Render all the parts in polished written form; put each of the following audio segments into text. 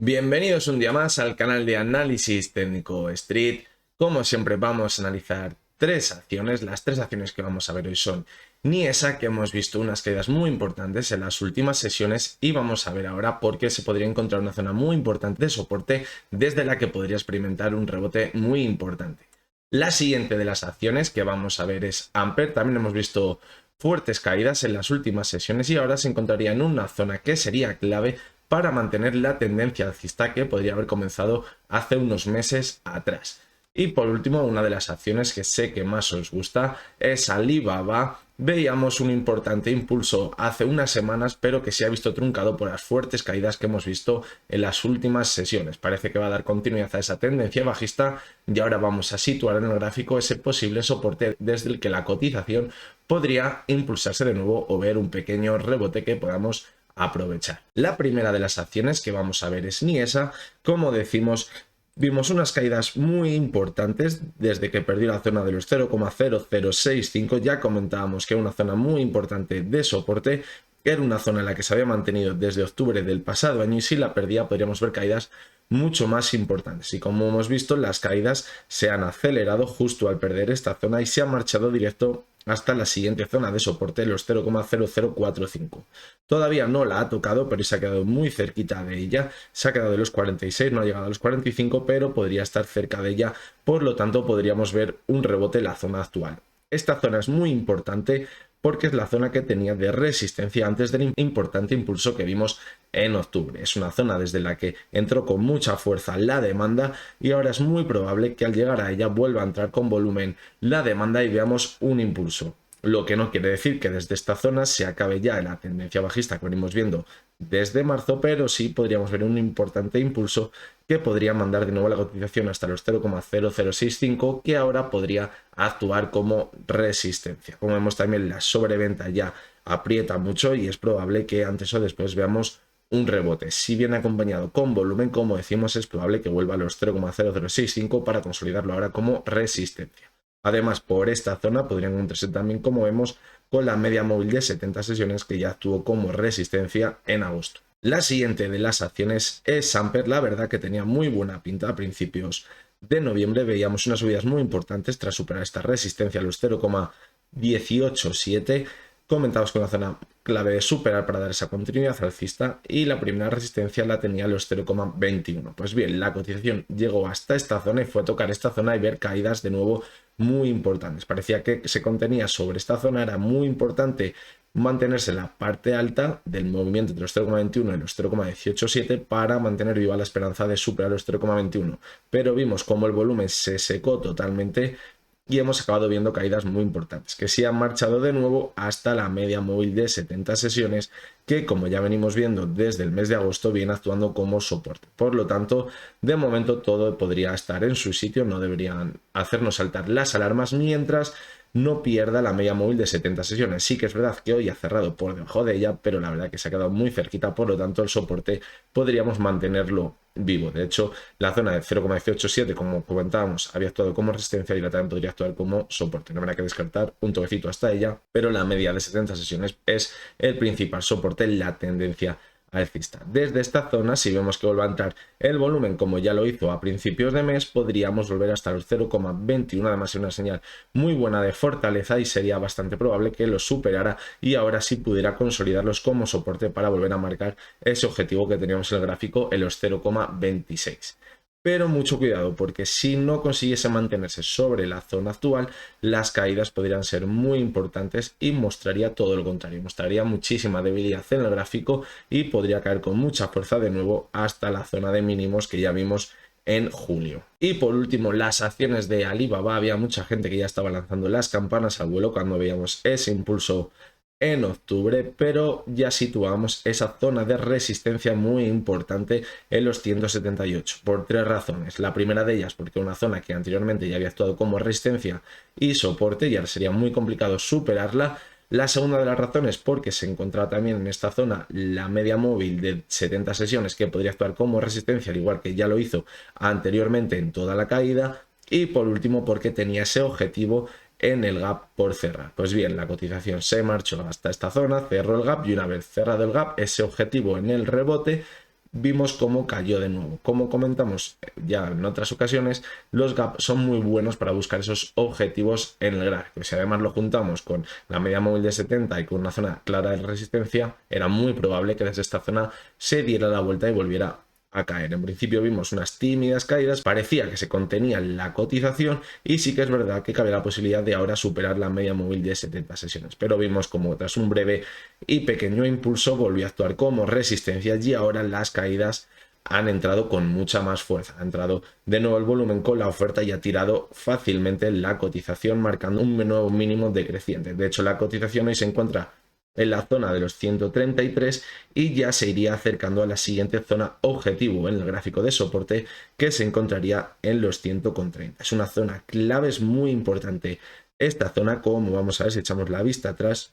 Bienvenidos un día más al canal de Análisis Técnico Street. Como siempre vamos a analizar tres acciones. Las tres acciones que vamos a ver hoy son Niesa, que hemos visto unas caídas muy importantes en las últimas sesiones, y vamos a ver ahora por qué se podría encontrar una zona muy importante de soporte desde la que podría experimentar un rebote muy importante. La siguiente de las acciones que vamos a ver es Amper. También hemos visto fuertes caídas en las últimas sesiones y ahora se encontraría en una zona que sería clave para mantener la tendencia alcista que podría haber comenzado hace unos meses atrás. Y por último, una de las acciones que sé que más os gusta es Alibaba. Veíamos un importante impulso hace unas semanas, pero que se ha visto truncado por las fuertes caídas que hemos visto en las últimas sesiones. Parece que va a dar continuidad a esa tendencia bajista y ahora vamos a situar en el gráfico ese posible soporte desde el que la cotización podría impulsarse de nuevo o ver un pequeño rebote que podamos aprovechar. La primera de las acciones que vamos a ver es Niesa. Como decimos, vimos unas caídas muy importantes desde que perdió la zona de los 0,0065. Ya comentábamos que era una zona muy importante de soporte. Era una zona en la que se había mantenido desde octubre del pasado año y si la perdía podríamos ver caídas mucho más importantes. Y como hemos visto, las caídas se han acelerado justo al perder esta zona y se han marchado directo hasta la siguiente zona de soporte, los 0,0045. Todavía no la ha tocado, pero se ha quedado muy cerquita de ella. Se ha quedado de los 46, no ha llegado a los 45, pero podría estar cerca de ella. Por lo tanto, podríamos ver un rebote en la zona actual. Esta zona es muy importante porque es la zona que tenía de resistencia antes del importante impulso que vimos en octubre. Es una zona desde la que entró con mucha fuerza la demanda y ahora es muy probable que al llegar a ella vuelva a entrar con volumen la demanda y veamos un impulso. Lo que no quiere decir que desde esta zona se acabe ya la tendencia bajista que venimos viendo desde marzo, pero sí podríamos ver un importante impulso que podría mandar de nuevo la cotización hasta los 0,0065, que ahora podría actuar como resistencia. Como vemos también, la sobreventa ya aprieta mucho y es probable que antes o después veamos un rebote. Si viene acompañado con volumen, como decimos, es probable que vuelva a los 0,0065 para consolidarlo ahora como resistencia. Además, por esta zona podrían encontrarse también, como vemos, con la media móvil de 70 sesiones que ya actuó como resistencia en agosto. La siguiente de las acciones es Amper. La verdad que tenía muy buena pinta a principios de noviembre. Veíamos unas subidas muy importantes tras superar esta resistencia a los 0,187. Comentamos con la zona clave de superar para dar esa continuidad alcista y la primera resistencia la tenía a los 0,21. Pues bien, la cotización llegó hasta esta zona y fue a tocar esta zona y ver caídas de nuevo muy importantes. Parecía que se contenía sobre esta zona, era muy importante mantenerse en la parte alta del movimiento entre los 0,21 y los 0,187 para mantener viva la esperanza de superar los 0,21. Pero vimos como el volumen se secó totalmente y hemos acabado viendo caídas muy importantes que se han marchado de nuevo hasta la media móvil de 70 sesiones que, como ya venimos viendo desde el mes de agosto, viene actuando como soporte. Por lo tanto, de momento todo podría estar en su sitio, no deberían hacernos saltar las alarmas mientras no pierda la media móvil de 70 sesiones. Sí que es verdad que hoy ha cerrado por debajo de ella, pero la verdad que se ha quedado muy cerquita, por lo tanto el soporte podríamos mantenerlo vivo. De hecho, la zona de 0,187, como comentábamos, había actuado como resistencia y la también podría actuar como soporte. No habrá que descartar un toquecito hasta ella, pero la media de 70 sesiones es el principal soporte en la tendencia alcista. Desde esta zona, si vemos que vuelve a entrar el volumen como ya lo hizo a principios de mes, podríamos volver hasta los 0,21, además es una señal muy buena de fortaleza y sería bastante probable que lo superara y ahora sí pudiera consolidarlos como soporte para volver a marcar ese objetivo que teníamos en el gráfico en los 0,26. Pero mucho cuidado, porque si no consiguiese mantenerse sobre la zona actual, las caídas podrían ser muy importantes y mostraría todo lo contrario, mostraría muchísima debilidad en el gráfico y podría caer con mucha fuerza de nuevo hasta la zona de mínimos que ya vimos en julio. Y por último, las acciones de Alibaba. Había mucha gente que ya estaba lanzando las campanas al vuelo cuando veíamos ese impulso en octubre, pero ya situamos esa zona de resistencia muy importante en los 178 por tres razones. La primera de ellas porque una zona que anteriormente ya había actuado como resistencia y soporte y ahora sería muy complicado superarla. La segunda de las razones porque se encuentra también en esta zona la media móvil de 70 sesiones que podría actuar como resistencia, al igual que ya lo hizo anteriormente en toda la caída. Y por último porque tenía ese objetivo en el gap por cerrar. Pues bien, la cotización se marchó hasta esta zona, cerró el gap y una vez cerrado el gap, ese objetivo en el rebote vimos cómo cayó de nuevo. Como comentamos ya en otras ocasiones, los gaps son muy buenos para buscar esos objetivos en el gráfico. Si además lo juntamos con la media móvil de 70 y con una zona clara de resistencia, era muy probable que desde esta zona se diera la vuelta y volviera a caer. En principio vimos unas tímidas caídas, parecía que se contenía la cotización y sí que es verdad que cabe la posibilidad de ahora superar la media móvil de 70 sesiones, pero vimos como tras un breve y pequeño impulso volvió a actuar como resistencia y ahora las caídas han entrado con mucha más fuerza. Ha entrado de nuevo el volumen con la oferta y ha tirado fácilmente la cotización, marcando un nuevo mínimo decreciente. De hecho, la cotización hoy se encuentra en la zona de los 133 y ya se iría acercando a la siguiente zona objetivo en el gráfico de soporte, que se encontraría en los 100,30. Es una zona clave, es muy importante esta zona, como vamos a ver si echamos la vista atrás,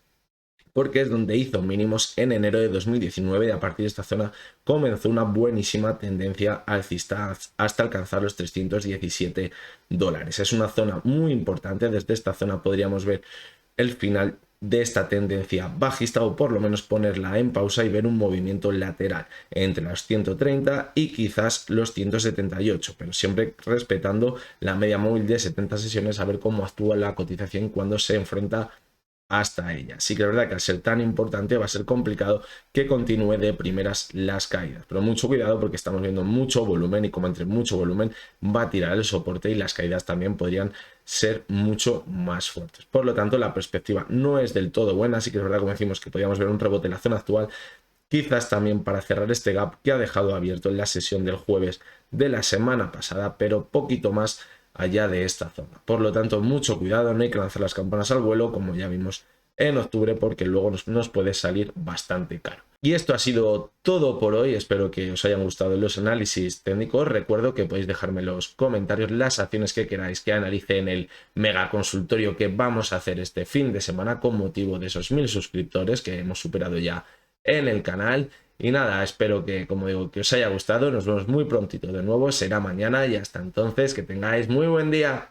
porque es donde hizo mínimos en enero de 2019 y a partir de esta zona comenzó una buenísima tendencia alcista hasta alcanzar los $317. Es una zona muy importante. Desde esta zona podríamos ver el final de esta tendencia bajista, o por lo menos ponerla en pausa y ver un movimiento lateral entre los 130 y quizás los 178, pero siempre respetando la media móvil de 70 sesiones, a ver cómo actúa la cotización cuando se enfrenta hasta ella. Sí que es verdad que al ser tan importante va a ser complicado que continúe de primeras las caídas, pero mucho cuidado porque estamos viendo mucho volumen y como entre mucho volumen va a tirar el soporte y las caídas también podrían ser mucho más fuertes. Por lo tanto, la perspectiva no es del todo buena. Sí que es verdad, como decimos, que podríamos ver un rebote en la zona actual, quizás también para cerrar este gap que ha dejado abierto en la sesión del jueves de la semana pasada, pero poquito más allá de esta zona. Por lo tanto, mucho cuidado, no hay que lanzar las campanas al vuelo, como ya vimos en octubre, porque luego nos puede salir bastante caro. Y esto ha sido todo por hoy. Espero que os hayan gustado los análisis técnicos. Recuerdo que podéis dejarme en los comentarios las acciones que queráis que analice en el mega consultorio que vamos a hacer este fin de semana con motivo de esos 1000 suscriptores que hemos superado ya en el canal. Y nada, espero que, como digo, que os haya gustado. Nos vemos muy prontito de nuevo, será mañana y hasta entonces que tengáis muy buen día.